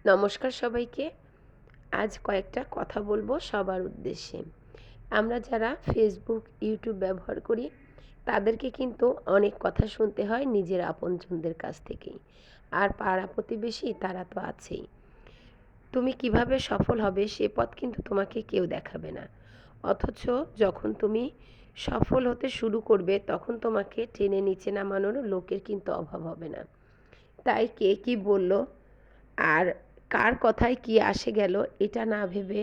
নমস্কার সবাইকে। আজ কয়েকটা কথা বলবো সবার উদ্দেশ্যে। আমরা যারা ফেসবুক, ইউটিউব ব্যবহার করি, তাদেরকে কিন্তু অনেক কথা শুনতে হয় নিজের আপনজনদের কাছ থেকেই। আর পাড়া প্রতিবেশী তারা তো আছেই। তুমি কিভাবে সফল হবে সে পথ কিন্তু তোমাকে কেউ দেখাবে না। অথচ যখন তুমি সফল হতে শুরু করবে তখন তোমাকে টেনে নিচে নামানোর লোকের কিন্তু অভাব হবে না। তাই কে কী বলল আর কার কথায় কী আসে গেল এটা না ভেবে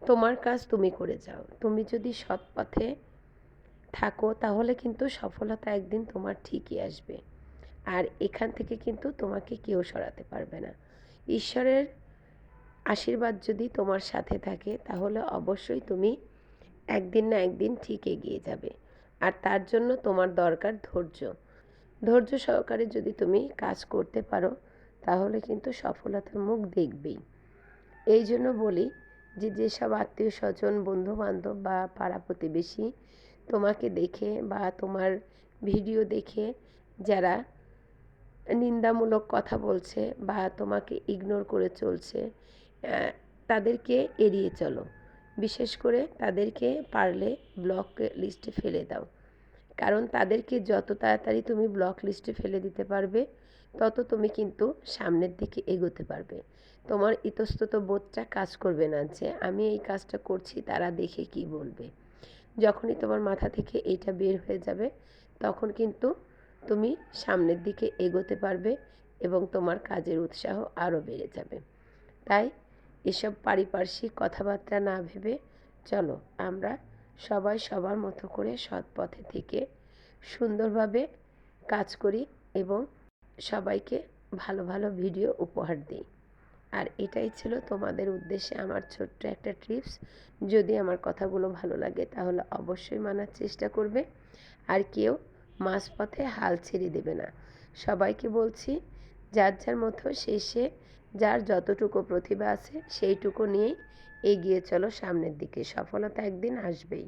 তোমার কাজ তুমি করে যাও। তুমি যদি সৎ পথে থাকো তাহলে কিন্তু সফলতা একদিন তোমার ঠিকই আসবে। আর এখান থেকে কিন্তু তোমাকে কেউ সরাতে পারবে না। ঈশ্বরের আশীর্বাদ যদি তোমার সাথে থাকে তাহলে অবশ্যই তুমি একদিন না একদিন ঠিক এগিয়ে যাবে। আর তার জন্য তোমার দরকার ধৈর্য। ধৈর্য সহকারে যদি তুমি কাজ করতে পারো তাহলে কিন্তু সফলতার মুখ দেখবেই। এই জন্য বলি যে যেসব আত্মীয় স্বজন বন্ধু বান্ধব বা পাড়া প্রতিবেশী তোমাকে দেখে বা তোমার ভিডিও দেখে যারা নিন্দামূলক কথা বলছে বা তোমাকে ইগনোর করে চলছে, তাদেরকে এড়িয়ে চলো। বিশেষ করে তাদেরকে পারলে ব্লক লিস্টে ফেলে দাও। কারণ তাদেরকে যত তাড়াতাড়ি তুমি ব্লক লিস্টে ফেলে দিতে পারবে তত তুমি কিন্তু সামনের দিকে এগোতে পারবে। তোমার ইতস্তত বোধটা কাজ করবে না যে আমি এই কাজটা করছি তারা দেখে কি বলবে। যখনই তোমার মাথা থেকে এইটা বের হয়ে যাবে তখন কিন্তু তুমি সামনের দিকে এগোতে পারবে এবং তোমার কাজের উৎসাহ আরও বেড়ে যাবে। তাই এসব পারিপার্শ্বিক কথাবার্তা না ভেবে চলো আমরা সবাই সবার মতো করে সৎ পথে থেকে সুন্দরভাবে কাজ করি এবং সবাইকে ভালো ভালো ভিডিও উপহার দিই। আর এটাই ছিল তোমাদের উদ্দেশ্যে আমার ছোট্ট একটা টিপস। যদি আমার কথাগুলো ভালো লাগে তাহলে অবশ্যই মানার চেষ্টা করবে। আর কেউ মাঝপথে হাল ছেড়ে দেবে না। সবাইকে বলছি যার যার মতো শেষে যার যতটুকু প্রতিভা আছে সেইটুকু নিয়েই এগিয়ে চলো সামনের দিকে। সফলতা একদিন আসবেই।